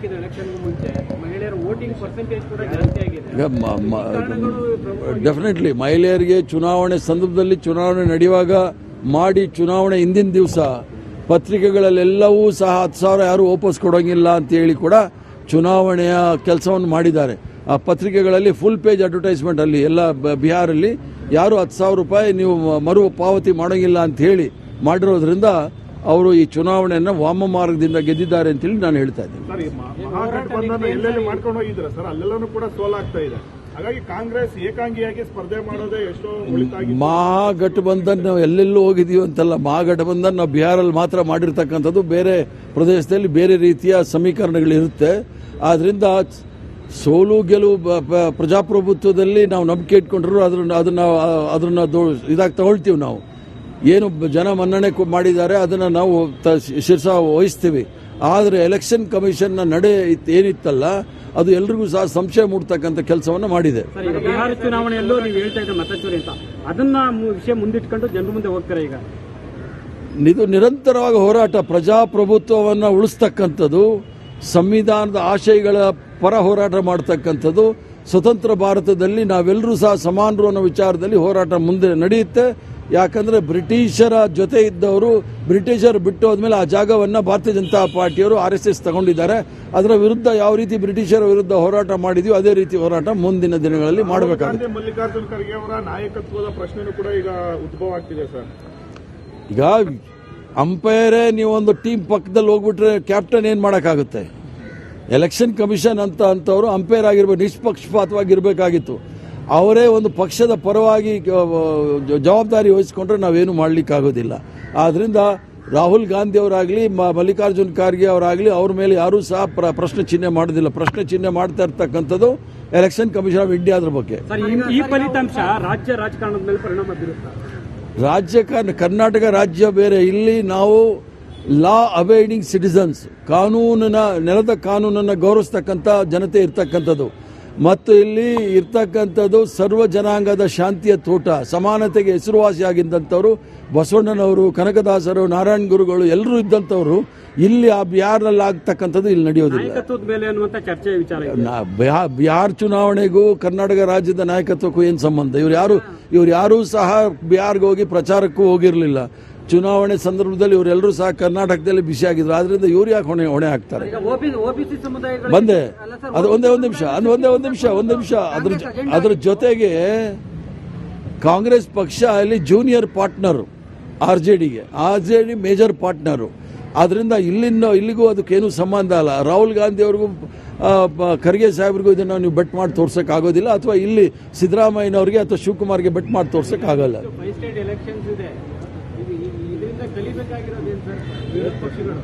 ಹಾಕಿದ ಎಲೆಕ್ಷನ್ ಮುಂಚೆ ಮಹಿಳೆಯರ ವೋಟಿಂಗ್ ಪರ್ಸೆಂಟೇಜ್ ಕೂಡ ಜಾಸ್ತಿ ಆಗಿದೆ. ಡೆಫಿನೆಟ್ಲಿ ಮಹಿಳೆಯರಿಗೆ ಚುನಾವಣೆ ಸಂದರ್ಭದಲ್ಲಿ ಚುನಾವಣೆ ನಡೆಯುವಾಗ ಮಾಡಿ ಚುನಾವಣೆ ಹಿಂದಿನ ದಿವಸ ಪತ್ರಿಕೆಗಳಲ್ಲೆಲ್ಲವೂ ಸಹ 10,000 ಯಾರು ವಾಪಸ್ ಕೊಡೋಂಗಿಲ್ಲ ಅಂತೇಳಿ ಕೂಡ ಚುನಾವಣೆಯ ಕೆಲಸವನ್ನು ಮಾಡಿದ್ದಾರೆ. ಆ ಪತ್ರಿಕೆಗಳಲ್ಲಿ ಫುಲ್ ಪೇಜ್ ಅಡ್ವರ್ಟೈಸ್ಮೆಂಟ್ ಅಲ್ಲಿ ಎಲ್ಲ ಬಿಹಾರಲ್ಲಿ ಯಾರು 10,000 ರೂಪಾಯಿ ನೀವು ಮರು ಪಾವತಿ ಮಾಡೋಂಗಿಲ್ಲ ಅಂತ ಹೇಳಿ ಮಾಡಿರೋದ್ರಿಂದ ಅವರು ಈ ಚುನಾವಣೆಯನ್ನು ವಾಮ ಮಾರ್ಗದಿಂದ ಗೆದ್ದಿದ್ದಾರೆ ಅಂತೇಳಿ ನಾನು ಹೇಳ್ತಾ ಇದ್ದೀನಿ. ಮಹಾಗಠಬಂಧನ ಎಲ್ಲೆಲ್ಲಿ ಮಾಡ್ಕೊಂಡು ಹೋಗಿದ್ರೆ ಸರ್ ಅಲ್ಲೆಲ್ಲೂ ಕೂಡ ಸೋಲಾಗ್ತಾ ಇದೆ. ಹಾಗಾಗಿ ಕಾಂಗ್ರೆಸ್ ಏಕಾಂಗಿಯಾಗಿ ಸ್ಪರ್ಧೆ ಮಾಡೋದೇ ಎಷ್ಟೋ ಉಳಿತಾಗಿ. ಮಹಾಗಠಬಂಧನ್ ನಾವು ಎಲ್ಲೆಲ್ಲೂ ಹೋಗಿದೀವಿ ಅಂತಲ್ಲ, ಮಹಾಗಠಬಂಧನ್ ನಾವು ಬಿಹಾರಲ್ಲಿ ಮಾತ್ರ ಮಾಡಿರ್ತಕ್ಕಂಥದ್ದು. ಬೇರೆ ಪ್ರದೇಶದಲ್ಲಿ ಬೇರೆ ರೀತಿಯ ಸಮೀಕರಣಗಳಿರುತ್ತೆ. ಆದ್ರಿಂದ ಸೋಲು ಗೆಲುವು ಪ್ರಜಾಪ್ರಭುತ್ವದಲ್ಲಿ ನಾವು ನಂಬಿಕೆ ಇಟ್ಕೊಂಡ್ರು ಅದನ್ನ ಇದಾಗಿ ತಗೊಳ್ತೀವಿ. ನಾವು ಏನು ಜನ ಮನ್ನಣೆ ಮಾಡಿದ್ದಾರೆ ಅದನ್ನು ನಾವು ಶಿರಸ ವಹಿಸ್ತೀವಿ. ಆದರೆ ಎಲೆಕ್ಷನ್ ಕಮಿಷನ್ನ ನಡೆ ಏನಿತ್ತಲ್ಲ ಅದು ಎಲ್ರಿಗೂ ಸಹ ಸಂಶಯ ಮೂಡ್ತಕ್ಕಂಥ ಕೆಲಸವನ್ನು ಮಾಡಿದೆ. ಬಿಹಾರ ಚುನಾವಣೆಯಲ್ಲೂ ನೀವು ಹೇಳ್ತಾ ಇದ್ರೆ ಮತಚೋರಿ ಅಂತ, ಅದನ್ನ ವಿಷಯ ಮುಂದಿಟ್ಕೊಂಡು ಜನರ ಮುಂದೆ ಹೋಗ್ತಾರೆ. ಈಗ ಇದು ನಿರಂತರವಾಗಿ ಹೋರಾಟ, ಪ್ರಜಾಪ್ರಭುತ್ವವನ್ನು ಉಳಿಸ್ತಕ್ಕಂಥದ್ದು, ಸಂವಿಧಾನದ ಆಶಯಗಳ ಪರ ಹೋರಾಟ ಮಾಡತಕ್ಕಂಥದ್ದು. ಸ್ವತಂತ್ರ ಭಾರತದಲ್ಲಿ ನಾವೆಲ್ಲರೂ ಸಹ ಸಮಾನರು ಅನ್ನೋ ವಿಚಾರದಲ್ಲಿ ಹೋರಾಟ ಮುಂದೆ ನಡೆಯುತ್ತೆ. ಯಾಕಂದ್ರೆ ಬ್ರಿಟಿಷರ ಜೊತೆ ಇದ್ದವರು ಬ್ರಿಟಿಷರು ಬಿಟ್ಟು ಹೋದ್ಮೇಲೆ ಆ ಜಾಗವನ್ನು ಭಾರತೀಯ ಜನತಾ ಪಾರ್ಟಿಯವರು RSS ತಗೊಂಡಿದ್ದಾರೆ. ಅದರ ವಿರುದ್ಧ ಯಾವ ರೀತಿ ಬ್ರಿಟಿಷರ ವಿರುದ್ಧ ಹೋರಾಟ ಮಾಡಿದೀವಿ ಅದೇ ರೀತಿ ಹೋರಾಟ ಮುಂದಿನ ದಿನಗಳಲ್ಲಿ ಮಾಡಬೇಕಾಗುತ್ತೆ. ಮಲ್ಲಿಕಾರ್ಜುನ್ ಖರ್ಗೆ ಅವರ ನಾಯಕತ್ವದ ಪ್ರಶ್ನೆ ಕೂಡ ಈಗ ಉದ್ಭವ ಆಗ್ತಿದೆ ಸರ್. ಈಗ ಅಂಪೈರೇ ನೀವೊಂದು ಟೀಮ್ ಪಕ್ಕದಲ್ಲಿ ಹೋಗ್ಬಿಟ್ರೆ ಕ್ಯಾಪ್ಟನ್ ಏನ್ ಮಾಡೋಕ್ಕಾಗುತ್ತೆ? ಎಲೆಕ್ಷನ್ ಕಮಿಷನ್ ಅಂತವರು ಅಂಪೈರ್ ಆಗಿರ್ಬೇಕು, ನಿಷ್ಪಕ್ಷಪಾತವಾಗಿರ್ಬೇಕಾಗಿತ್ತು. ಅವರೇ ಒಂದು ಪಕ್ಷದ ಪರವಾಗಿ ಜವಾಬ್ದಾರಿ ವಹಿಸಿಕೊಂಡ್ರೆ ನಾವೇನು ಮಾಡಲಿಕ್ಕಾಗೋದಿಲ್ಲ. ಆದ್ರಿಂದ ರಾಹುಲ್ ಗಾಂಧಿ ಅವರಾಗಲಿ ಮಲ್ಲಿಕಾರ್ಜುನ್ ಖರ್ಗೆ ಅವರಾಗಲಿ ಅವ್ರ ಮೇಲೆ ಯಾರೂ ಸಹ ಪ್ರಶ್ನೆ ಚಿಹ್ನೆ ಮಾಡೋದಿಲ್ಲ. ಪ್ರಶ್ನೆ ಚಿಹ್ನೆ ಮಾಡ್ತಾ ಇರ್ತಕ್ಕಂಥದ್ದು ಎಲೆಕ್ಷನ್ ಕಮಿಷನ್ ಆಫ್ ಇಂಡಿಯಾದ್ರ ಬಗ್ಗೆ. ಈ ಫಲಿತಾಂಶ ರಾಜ್ಯ ರಾಜಕಾರಣದ ಮೇಲೆ ಪರಿಣಾಮ ಬೀರುತ್ತಾ? ಕರ್ನಾಟಕ ರಾಜ್ಯ ಬೇರೆ. ಇಲ್ಲಿ ನಾವು ಲಾ ಅಬೈಡಿಂಗ್ ಸಿಟಿಸನ್ಸ್, ನೆಲದ ಕಾನೂನನ್ನು ಗೌರವಿಸ್ತಕ್ಕಂಥ ಜನತೆ ಇರ್ತಕ್ಕಂಥದ್ದು. ಮತ್ತು ಇಲ್ಲಿ ಇರ್ತಕ್ಕಂಥದ್ದು ಸರ್ವ ಜನಾಂಗದ ಶಾಂತಿಯ ತೋಟ, ಸಮಾನತೆಗೆ ಹೆಸರುವಾಸಿಯಾಗಿದ್ದಂಥವ್ರು ಬಸವಣ್ಣನವರು, ಕನಕದಾಸರು, ನಾರಾಯಣ ಗುರುಗಳು ಎಲ್ಲರೂ ಇದ್ದಂಥವ್ರು. ಇಲ್ಲಿ ಆ ಬಿಹಾರ್ನಲ್ಲಿ ಆಗ್ತಕ್ಕಂಥದ್ದು ಇಲ್ಲಿ ನಡೆಯೋದಿಲ್ಲ. ಬಿಹಾರ್ ಚುನಾವಣೆಗೂ ಕರ್ನಾಟಕ ರಾಜ್ಯದ ನಾಯಕತ್ವಕ್ಕೂ ಏನು ಸಂಬಂಧ? ಇವ್ರು ಯಾರೂ ಸಹ ಬಿಹಾರ್ಗೆ ಹೋಗಿ ಪ್ರಚಾರಕ್ಕೂ ಹೋಗಿರಲಿಲ್ಲ. ಚುನಾವಣೆ ಸಂದರ್ಭದಲ್ಲಿ ಇವರೆಲ್ಲರೂ ಸಹ ಕರ್ನಾಟಕದಲ್ಲಿ ಬಿಸಿಯಾಗಿದ್ರು. ಆದ್ರಿಂದ ಇವ್ರು ಯಾಕೆ ಹೊಣೆ ಹಾಕ್ತಾರೆ? ಬಂದೆ ಅದು ಒಂದೇ ನಿಮಿಷ. ಅದ್ರ ಜೊತೆಗೆ ಕಾಂಗ್ರೆಸ್ ಪಕ್ಷ ಅಲ್ಲಿ junior partner RJD major partner. ಆದ್ರಿಂದ ಇಲ್ಲಿಗೂ ಅದಕ್ಕೇನು ಸಂಬಂಧ ಅಲ್ಲ. ರಾಹುಲ್ ಗಾಂಧಿ ಅವ್ರಿಗೂ ಖರ್ಗೆ ಸಾಹೇಬ್ರಿಗೂ ಇದನ್ನು ನೀವು ಬೆಟ್ ಮಾಡಿ ತೋರ್ಸಕ್ ಆಗೋದಿಲ್ಲ, ಅಥವಾ ಇಲ್ಲಿ ಸಿದ್ದರಾಮಯ್ಯನವ್ರಿಗೆ ಅಥವಾ ಶಿವಕುಮಾರ್ಗೆ ಬೆಟ್ ಮಾಡಿ ತೋರ್ಸಕ್ ಆಗಲ್ಲ.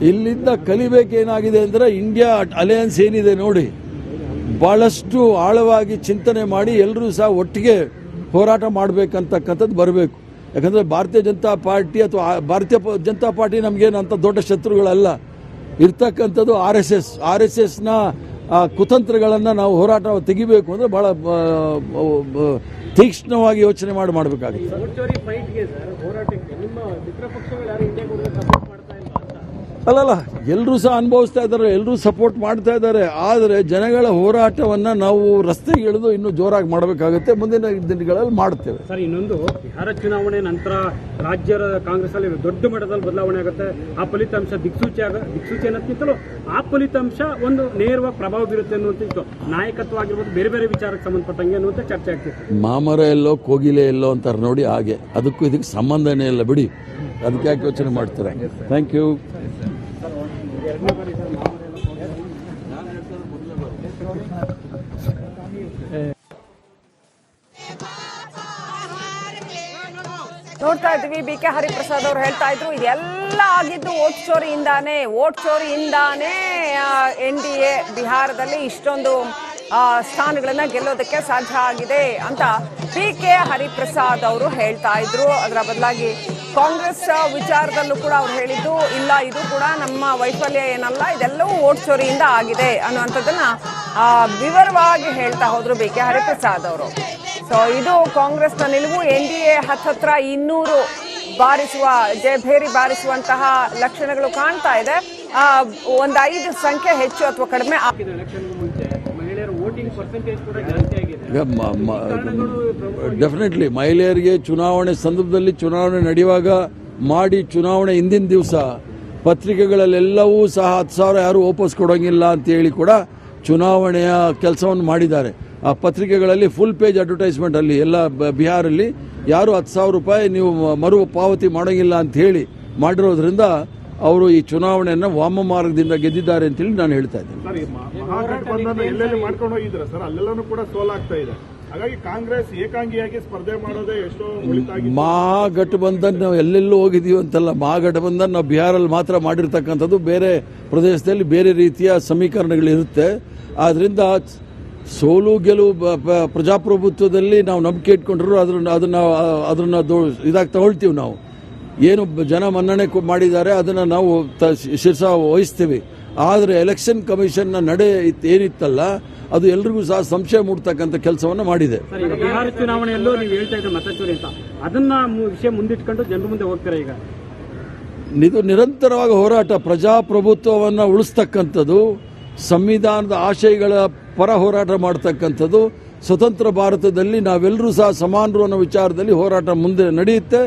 ಇಲ್ಲಿಂದ ಕಲಿಬೇಕೇನಾಗಿದೆ ಅಂದ್ರೆ ಇಂಡಿಯಾ ಅಲಯನ್ಸ್ ಏನಿದೆ ನೋಡಿ, ಬಹಳಷ್ಟು ಆಳವಾಗಿ ಚಿಂತನೆ ಮಾಡಿ ಎಲ್ಲರೂ ಸಹ ಒಟ್ಟಿಗೆ ಹೋರಾಟ ಮಾಡಬೇಕಂತಕ್ಕಂಥದ್ದು ಬರಬೇಕು. ಯಾಕಂದ್ರೆ ಭಾರತೀಯ ಜನತಾ ಪಾರ್ಟಿ ಅಥವಾ ಭಾರತೀಯ ಜನತಾ ಪಾರ್ಟಿ ನಮಗೇನಂತ ದೊಡ್ಡ ಶತ್ರುಗಳಲ್ಲ. ಇರ್ತಕ್ಕಂಥದ್ದು RSSನ ಕುತಂತ್ರಗಳನ್ನು ನಾವು ಹೋರಾಟ ತೆಗಿಬೇಕು ಅಂದ್ರೆ ಬಹಳ ತೀಕ್ಷ್ಣವಾಗಿ ಯೋಚನೆ ಮಾಡಬೇಕಾಗುತ್ತೆ. ಅಲ್ಲಲ್ಲ, ಎಲ್ಲರೂ ಸಹ ಅನುಭವಿಸ್ತಾ ಇದ್ದಾರೆ, ಎಲ್ಲರೂ ಸಪೋರ್ಟ್ ಮಾಡ್ತಾ ಇದ್ದಾರೆ. ಆದರೆ ಜನಗಳ ಹೋರಾಟವನ್ನ ನಾವು ರಸ್ತೆಗೆ ಇಳಿದು ಇನ್ನೂ ಜೋರಾಗಿ ಮಾಡಬೇಕಾಗುತ್ತೆ. ಮುಂದಿನ ದಿನಗಳಲ್ಲಿ ಮಾಡ್ತೇವೆ. ಸರ್, ಇನ್ನೊಂದು ಬಿಹಾರ ಚುನಾವಣೆ ನಂತರ ರಾಜ್ಯದ ಕಾಂಗ್ರೆಸ್ ಅಲ್ಲಿ ದೊಡ್ಡ ಮಟ್ಟದಲ್ಲಿ ಬದಲಾವಣೆ ಆಗುತ್ತೆ. ಆ ಫಲಿತಾಂಶ ದಿಕ್ಸೂಚಿ ಅನ್ನೋದಕ್ಕಿಂತಲೂ ಆ ಫಲಿತಾಂಶ ಒಂದು ನೇರವಾಗಿ ಪ್ರಭಾವ ಬೀರುತ್ತೆ ಅನ್ನುವಂಥದ್ದು ನಾಯಕತ್ವ ಆಗಿರ್ಬೋದು, ಬೇರೆ ಬೇರೆ ವಿಚಾರಕ್ಕೆ ಸಂಬಂಧಪಟ್ಟಂಗೆ ಅನ್ನುವಂಥ ಚರ್ಚೆ ಆಗ್ತಿತ್ತು. ಮಾಮರ ಎಲ್ಲೋ ಕೋಗಿಲೆ ಎಲ್ಲೋ ಅಂತಾರೆ ನೋಡಿ, ಹಾಗೆ ಅದಕ್ಕೂ ಇದಕ್ಕೆ ಸಂಬಂಧನೇ ಇಲ್ಲ ಬಿಡಿ. ಅದಕ್ಕೆ ಯಾಕೆ ಯೋಚನೆ ಮಾಡ್ತಾರೆ? Thank you. ನೋಡ್ತಾ ಇದ್ವಿ, BK ಹರಿಪ್ರಸಾದ್ ಅವರು ಹೇಳ್ತಾ ಇದ್ರು ಇದೆಲ್ಲ ಆಗಿದ್ದು ವೋಟ್ ಚೋರಿಯಿಂದಾನೇ NDA ಬಿಹಾರದಲ್ಲಿ ಇಷ್ಟೊಂದು ಸ್ಥಾನಗಳನ್ನ ಗೆಲ್ಲೋದಕ್ಕೆ ಸಾಧ್ಯ ಆಗಿದೆ ಅಂತ BK ಹರಿಪ್ರಸಾದ್ ಅವರು ಹೇಳ್ತಾ ಇದ್ರು. ಅದರ ಬದಲಾಗಿ ಕಾಂಗ್ರೆಸ್ ವಿಚಾರದಲ್ಲೂ ಕೂಡ ಅವ್ರು ಹೇಳಿದ್ದು ಇಲ್ಲ, ಇದು ಕೂಡ ನಮ್ಮ ವೈಫಲ್ಯ ಏನಲ್ಲ, ಇದೆಲ್ಲವೂ ವೋಟ್ ಚೋರಿಯಿಂದ ಆಗಿದೆ ಅನ್ನುವಂಥದ್ದನ್ನ ವಿವರವಾಗಿ ಹೇಳ್ತಾ ಹೋದ್ರು BK ಹರಿಪ್ರಸಾದ್ ಅವರು. ಸೊ ಇದು ಕಾಂಗ್ರೆಸ್ನ ನಿಲುವು. NDA ಹತ್ರ 200 ಜಯಭೇರಿ ಬಾರಿಸುವಂತಹ ಲಕ್ಷಣಗಳು ಕಾಣ್ತಾ ಇದೆ. ಒಂದು 5 ಸಂಖ್ಯೆ ಹೆಚ್ಚು ಅಥವಾ ಕಡಿಮೆ ಎಲೆಕ್ಷನ್ ಮುಂಚೆ ಮಹಿಳೆಯರ ವೋಟಿಂಗ್ ಪರ್ಸೆಂಟೇಜ್ ಕೂಡ ಜಾಸ್ತಿ ಆಗಿದೆ. ಈಗ ಡೆಫಿನೆಟ್ಲಿ ಮಹಿಳೆಯರಿಗೆ ಚುನಾವಣೆ ಸಂದರ್ಭದಲ್ಲಿ ಚುನಾವಣೆ ನಡೆಯುವಾಗ ಮಾಡಿ ಚುನಾವಣೆ ಹಿಂದಿನ ದಿವಸ ಪತ್ರಿಕೆಗಳಲ್ಲೆಲ್ಲವೂ ಸಹ 10,000 ಯಾರು ವಾಪಸ್ ಕೊಡೋಂಗಿಲ್ಲ ಅಂತೇಳಿ ಕೂಡ ಚುನಾವಣೆಯ ಕೆಲಸವನ್ನು ಮಾಡಿದ್ದಾರೆ. ಆ ಪತ್ರಿಕೆಗಳಲ್ಲಿ ಫುಲ್ ಪೇಜ್ ಅಡ್ವರ್ಟೈಸ್ಮೆಂಟ್ ಅಲ್ಲಿ ಎಲ್ಲ ಬಿಹಾರಲ್ಲಿ ಯಾರು 10,000 ರೂಪಾಯಿ ನೀವು ಮರು ಪಾವತಿ ಮಾಡೋಂಗಿಲ್ಲ ಅಂತ ಹೇಳಿ ಮಾಡಿರೋದ್ರಿಂದ ಅವರು ಈ ಚುನಾವಣೆಯನ್ನು ವಾಮ ಮಾರ್ಗದಿಂದ ಗೆದ್ದಿದ್ದಾರೆ ಅಂತೇಳಿ ನಾನು ಹೇಳ್ತಾ ಇದ್ದೇನೆ. ಸರ್, ಈ ಮಹಾಗಠಬಂಧನ ಎಲ್ಲೆಲ್ಲಿ ಮಾಡ್ಕೊಂಡು ಹೋಗಿದ್ರೆ ಸರ್ ಅಲ್ಲೆಲ್ಲನೂ ಕೂಡ ಸೋಲಾಗ್ತಾ ಇದೆ. ಹಾಗಾಗಿ ಕಾಂಗ್ರೆಸ್ ಏಕಾಂಗಿಯಾಗಿ ಸ್ಪರ್ಧೆ ಮಾಡೋದೇ ಎಷ್ಟೋ ಒಳಿತಾಗಿ. ಮಹಾಗಠಬಂಧನ್ ನಾವು ಎಲ್ಲೆಲ್ಲೂ ಹೋಗಿದೀವಿ ಅಂತಲ್ಲ, ಮಹಾಗಠಬಂಧನ್ ನಾವು ಬಿಹಾರಲ್ಲಿ ಮಾತ್ರ ಮಾಡಿರ್ತಕ್ಕಂಥದ್ದು. ಬೇರೆ ಪ್ರದೇಶದಲ್ಲಿ ಬೇರೆ ರೀತಿಯ ಸಮೀಕರಣಗಳಿರುತ್ತೆ. ಆದ್ರಿಂದ ಸೋಲು ಗೆಲುವು ಪ್ರಜಾಪ್ರಭುತ್ವದಲ್ಲಿ ನಾವು ನಂಬಿಕೆ ಇಟ್ಕೊಂಡ್ರು ಅದನ್ನ ಇದಾಗಿ ತಗೊಳ್ತೀವಿ. ನಾವು ಏನು ಜನ ಮನ್ನಣೆ ಮಾಡಿದ್ದಾರೆ ಅದನ್ನು ನಾವು ಶಿರಸ ವಹಿಸ್ತೀವಿ. ಆದರೆ ಎಲೆಕ್ಷನ್ ಕಮಿಷನ್ನ ನಡೆ ಏನಿತ್ತಲ್ಲ ಅದು ಎಲ್ರಿಗೂ ಸಹ ಸಂಶಯ ಮೂಡ್ತಕ್ಕಂಥ ಕೆಲಸವನ್ನು ಮಾಡಿದೆ. ಬಿಹಾರ ಚುನಾವಣೆಯಲ್ಲೂ ನೀವು ಹೇಳ್ತಾ ಇದ್ರೆ ಮತಚೋರಿ ಅಂತ, ಅದನ್ನ ವಿಷಯ ಮುಂದಿಟ್ಕೊಂಡು ಜನರ ಮುಂದೆ ಹೋಗ್ತಾರೆ. ಈಗ ಇದು ನಿರಂತರವಾಗಿ ಹೋರಾಟ, ಪ್ರಜಾಪ್ರಭುತ್ವವನ್ನು ಉಳಿಸ್ತಕ್ಕಂಥದ್ದು, ಸಂವಿಧಾನದ ಆಶಯಗಳ ಪರ ಹೋರಾಟ ಮಾಡ್ತಕ್ಕಂಥದ್ದು. ಸ್ವತಂತ್ರ ಭಾರತದಲ್ಲಿ ನಾವೆಲ್ಲರೂ ಸಹ ಸಮಾನರು ಅನ್ನೋ ವಿಚಾರದಲ್ಲಿ ಹೋರಾಟ ಮುಂದೆ ನಡೆಯುತ್ತೆ.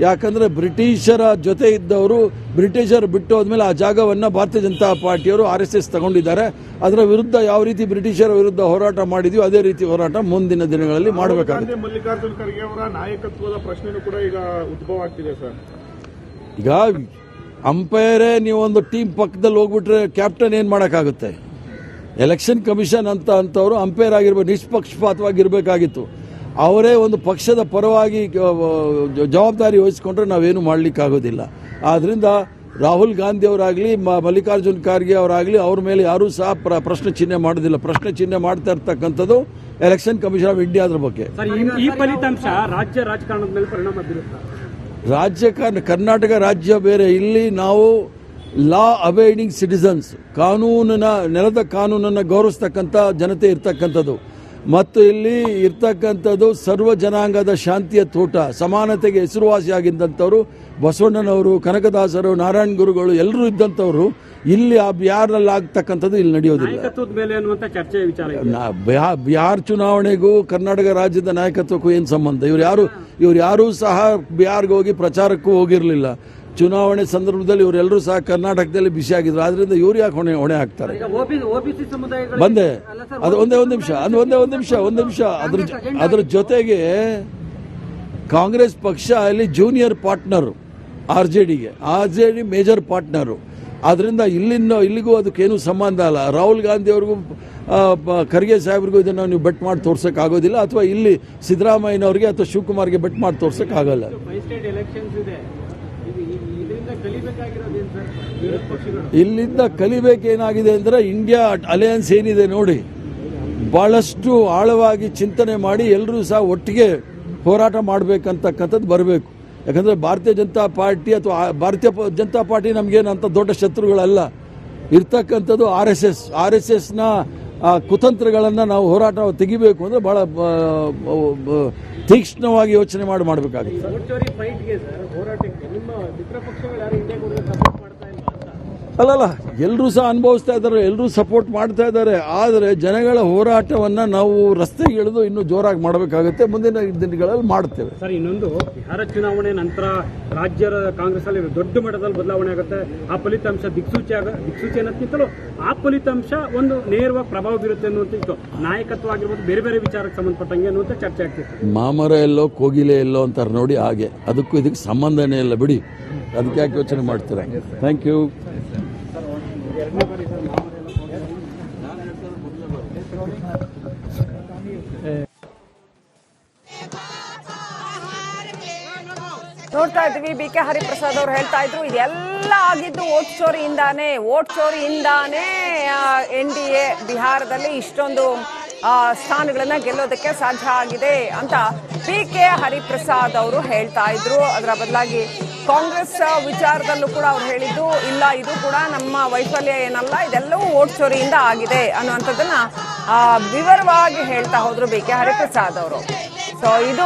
ಯಾಕಂದ್ರೆ ಬ್ರಿಟಿಷರ ಜೊತೆ ಇದ್ದವರು ಬ್ರಿಟಿಷರು ಬಿಟ್ಟು ಹೋದ್ಮೇಲೆ ಆ ಜಾಗವನ್ನು ಭಾರತೀಯ ಜನತಾ ಪಾರ್ಟಿಯವರು RSS ತಗೊಂಡಿದ್ದಾರೆ. ಅದರ ವಿರುದ್ಧ ಯಾವ ರೀತಿ ಬ್ರಿಟಿಷರ ವಿರುದ್ಧ ಹೋರಾಟ ಮಾಡಿದ್ವಿ ಅದೇ ರೀತಿ ಹೋರಾಟ ಮುಂದಿನ ದಿನಗಳಲ್ಲಿ ಮಾಡಬೇಕಾಗುತ್ತೆ. ಮಲ್ಲಿಕಾರ್ಜುನ್ ಖರ್ಗೆ ಅವರ ನಾಯಕತ್ವದ ಪ್ರಶ್ನೆನೂ ಕೂಡ ಈಗ ಉದ್ಭವ ಆಗ್ತಿದೆ ಸರ್. ಈಗ ಅಂಪೈರೇ ನೀವು ಒಂದು ಟೀಮ್ ಪಕ್ಕದಲ್ಲಿ ಹೋಗ್ಬಿಟ್ರೆ ಕ್ಯಾಪ್ಟನ್ ಏನ್ ಮಾಡೋಕ್ಕಾಗುತ್ತೆ? ಎಲೆಕ್ಷನ್ ಕಮಿಷನ್ ಅಂತವರು ಅಂಪೈರ್ ಆಗಿರ್ಬೇಕು, ನಿಷ್ಪಕ್ಷಪಾತವಾಗಿರ್ಬೇಕಾಗಿತ್ತು. ಅವರೇ ಒಂದು ಪಕ್ಷದ ಪರವಾಗಿ ಜವಾಬ್ದಾರಿ ವಹಿಸಿಕೊಂಡ್ರೆ ನಾವೇನು ಮಾಡಲಿಕ್ಕಾಗೋದಿಲ್ಲ. ಆದ್ರಿಂದ ರಾಹುಲ್ ಗಾಂಧಿ ಅವರಾಗಲಿ ಮಲ್ಲಿಕಾರ್ಜುನ್ ಖರ್ಗೆ ಅವರಾಗಲಿ ಅವ್ರ ಮೇಲೆ ಯಾರೂ ಸಹ ಪ್ರಶ್ನೆ ಚಿಹ್ನೆ ಮಾಡೋದಿಲ್ಲ. ಪ್ರಶ್ನೆ ಚಿಹ್ನೆ ಮಾಡ್ತಾ ಇರ್ತಕ್ಕಂಥದ್ದು ಎಲೆಕ್ಷನ್ ಕಮಿಷನ್ ಆಫ್ ಇಂಡಿಯಾದ್ರ ಬಗ್ಗೆ. ಈ ಫಲಿತಾಂಶ ರಾಜ್ಯ ರಾಜಕಾರಣದ ಮೇಲೆ ಪರಿಣಾಮ ಬೀರುತ್ತಾ? ಕರ್ನಾಟಕ ರಾಜ್ಯ ಬೇರೆ. ಇಲ್ಲಿ ನಾವು ಲಾ ಅಬೈಡಿಂಗ್ ಸಿಟಿಸನ್ಸ್, ನೆಲದ ಕಾನೂನನ್ನು ಗೌರವಿಸ್ತಕ್ಕಂಥ ಜನತೆ ಇರ್ತಕ್ಕಂಥದ್ದು. ಮತ್ತು ಇಲ್ಲಿ ಇರ್ತಕ್ಕಂಥದ್ದು ಸರ್ವ ಜನಾಂಗದ ಶಾಂತಿಯ ತೋಟ, ಸಮಾನತೆಗೆ ಹೆಸರುವಾಸಿಯಾಗಿದ್ದಂಥವ್ರು ಬಸವಣ್ಣನವರು, ಕನಕದಾಸರು, ನಾರಾಯಣ ಗುರುಗಳು ಎಲ್ಲರೂ ಇದ್ದಂಥವ್ರು. ಇಲ್ಲಿ ಆ ಬಿಹಾರಲ್ಲಿ ಆಗ್ತಕ್ಕಂಥದ್ದು ಇಲ್ಲಿ ನಡೆಯೋದಿಲ್ಲ. ಬಿಹಾರ್ ಚುನಾವಣೆಗೂ ಕರ್ನಾಟಕ ರಾಜ್ಯದ ನಾಯಕತ್ವಕ್ಕೂ ಏನು ಸಂಬಂಧ? ಇವ್ರು ಯಾರೂ ಸಹ ಬಿಹಾರ್ಗೆ ಹೋಗಿ ಪ್ರಚಾರಕ್ಕೂ ಹೋಗಿರಲಿಲ್ಲ. ಚುನಾವಣೆ ಸಂದರ್ಭದಲ್ಲಿ ಇವರೆಲ್ಲರೂ ಸಹ ಕರ್ನಾಟಕದಲ್ಲಿ ಬಿಸಿಯಾಗಿದ್ರು. ಆದ್ರಿಂದ ಇವ್ರು ಯಾಕೆ ಹೊಣೆ ಹಾಕ್ತಾರೆ? ಬಂದೆ ಅದು ಒಂದೇ ನಿಮಿಷ. ಅದ್ರ ಜೊತೆಗೆ ಕಾಂಗ್ರೆಸ್ ಪಕ್ಷ ಅಲ್ಲಿ junior partner RJD major partner. ಆದ್ರಿಂದ ಇಲ್ಲಿಗೂ ಅದಕ್ಕೇನು ಸಂಬಂಧ ಅಲ್ಲ. ರಾಹುಲ್ ಗಾಂಧಿ ಅವ್ರಿಗೂ ಖರ್ಗೆ ಸಾಹೇಬ್ರಿಗೂ ಇದನ್ನು ನೀವು ಬೆಟ್ ಮಾಡಿ ತೋರ್ಸಕ್ ಆಗೋದಿಲ್ಲ, ಅಥವಾ ಇಲ್ಲಿ ಸಿದ್ದರಾಮಯ್ಯನವ್ರಿಗೆ ಅಥವಾ ಶಿವಕುಮಾರ್ಗೆ ಬೆಟ್ ಮಾಡಿ ತೋರ್ಸಕ್ ಆಗಲ್ಲ. ಇಲ್ಲಿಂದ ಕಲಿಬೇಕೇನಾಗಿದೆ ಅಂದ್ರೆ ಇಂಡಿಯಾ ಅಲಯನ್ಸ್ ಏನಿದೆ ನೋಡಿ, ಬಹಳಷ್ಟು ಆಳವಾಗಿ ಚಿಂತನೆ ಮಾಡಿ ಎಲ್ಲರೂ ಸಹ ಒಟ್ಟಿಗೆ ಹೋರಾಟ ಮಾಡಬೇಕಂತಕ್ಕಂಥದ್ದು ಬರಬೇಕು. ಯಾಕಂದ್ರೆ ಭಾರತೀಯ ಜನತಾ ಪಾರ್ಟಿ ಅಥವಾ ಭಾರತೀಯ ಜನತಾ ಪಾರ್ಟಿ ನಮಗೇನಂತ ದೊಡ್ಡ ಶತ್ರುಗಳಲ್ಲ. ಇರ್ತಕ್ಕಂಥದ್ದು RSSನ ಕುತಂತ್ರಗಳನ್ನು ನಾವು ಹೋರಾಟ ತೆಗಿಬೇಕು ಅಂದ್ರೆ ಬಹಳ ತೀಕ್ಷ್ಣವಾಗಿ ಯೋಚನೆ ಮಾಡಬೇಕಾಗುತ್ತೆ. ಅಲ್ಲಲ್ಲ, ಎಲ್ಲರೂ ಸಹ ಅನುಭವಿಸ್ತಾ ಇದ್ದಾರೆ, ಎಲ್ಲರೂ ಸಪೋರ್ಟ್ ಮಾಡ್ತಾ ಇದ್ದಾರೆ. ಆದರೆ ಜನಗಳ ಹೋರಾಟವನ್ನ ನಾವು ರಸ್ತೆಗೆ ಇಳಿದು ಇನ್ನೂ ಜೋರಾಗಿ ಮಾಡಬೇಕಾಗುತ್ತೆ. ಮುಂದಿನ ದಿನಗಳಲ್ಲಿ ಮಾಡ್ತೇವೆ. ಸರ್, ಇನ್ನೊಂದು ಬಿಹಾರ ಚುನಾವಣೆ ನಂತರ ರಾಜ್ಯದ ಕಾಂಗ್ರೆಸ್ ಅಲ್ಲಿ ದೊಡ್ಡ ಮಟ್ಟದಲ್ಲಿ ಬದಲಾವಣೆ ಆಗುತ್ತೆ. ಆ ಫಲಿತಾಂಶ ದಿಕ್ಸೂಚಿ ಅನ್ನೋದಕ್ಕಿಂತಲೂ ಆ ಫಲಿತಾಂಶ ಒಂದು ನೇರವಾಗಿ ಪ್ರಭಾವ ಬೀರುತ್ತೆ ಅನ್ನುವಂಥ ನಾಯಕತ್ವ ಆಗಿರ್ಬೋದು, ಬೇರೆ ಬೇರೆ ವಿಚಾರಕ್ಕೆ ಸಂಬಂಧಪಟ್ಟಂಗೆ ಅನ್ನುವಂಥ ಚರ್ಚೆ ಆಗ್ತಿತ್ತು. ಮಾಮರ ಎಲ್ಲೋ ಕೋಗಿಲೆ ಎಲ್ಲೋ ಅಂತಾರೆ ನೋಡಿ, ಹಾಗೆ. ಅದಕ್ಕೂ ಇದಕ್ಕೆ ಸಂಬಂಧನೇ ಇಲ್ಲ ಬಿಡಿ, ಅದಕ್ಕೆ ಯಾಕೆ ಯೋಚನೆ ಮಾಡ್ತೀರಾ? Thank you. ನೋಡ್ತಾ ಇದ್ವಿ, BK ಹರಿಪ್ರಸಾದ್ ಅವರು ಹೇಳ್ತಾ ಇದ್ರು ಇದೆಲ್ಲ ಆಗಿದ್ದು ವೋಟ್ ಚೋರಿಯಿಂದಾನೇ NDA ಬಿಹಾರದಲ್ಲಿ ಇಷ್ಟೊಂದು ಸ್ಥಾನಗಳನ್ನ ಗೆಲ್ಲೋದಕ್ಕೆ ಸಾಧ್ಯ ಆಗಿದೆ ಅಂತ BK ಹರಿಪ್ರಸಾದ್ ಅವರು ಹೇಳ್ತಾ ಇದ್ರು. ಅದರ ಬದಲಾಗಿ ಕಾಂಗ್ರೆಸ್ ವಿಚಾರದಲ್ಲೂ ಕೂಡ ಅವ್ರು ಹೇಳಿದ್ದು ಇಲ್ಲ, ಇದು ಕೂಡ ನಮ್ಮ ವೈಫಲ್ಯ ಏನಲ್ಲ, ಇದೆಲ್ಲವೂ ವೋಟ್ ಚೋರಿಯಿಂದ ಆಗಿದೆ ಅನ್ನುವಂಥದ್ದನ್ನ ವಿವರವಾಗಿ ಹೇಳ್ತಾ ಹೋದ್ರು BK ಹರಿಪ್ರಸಾದ್ ಅವರು. ಸೊ ಇದು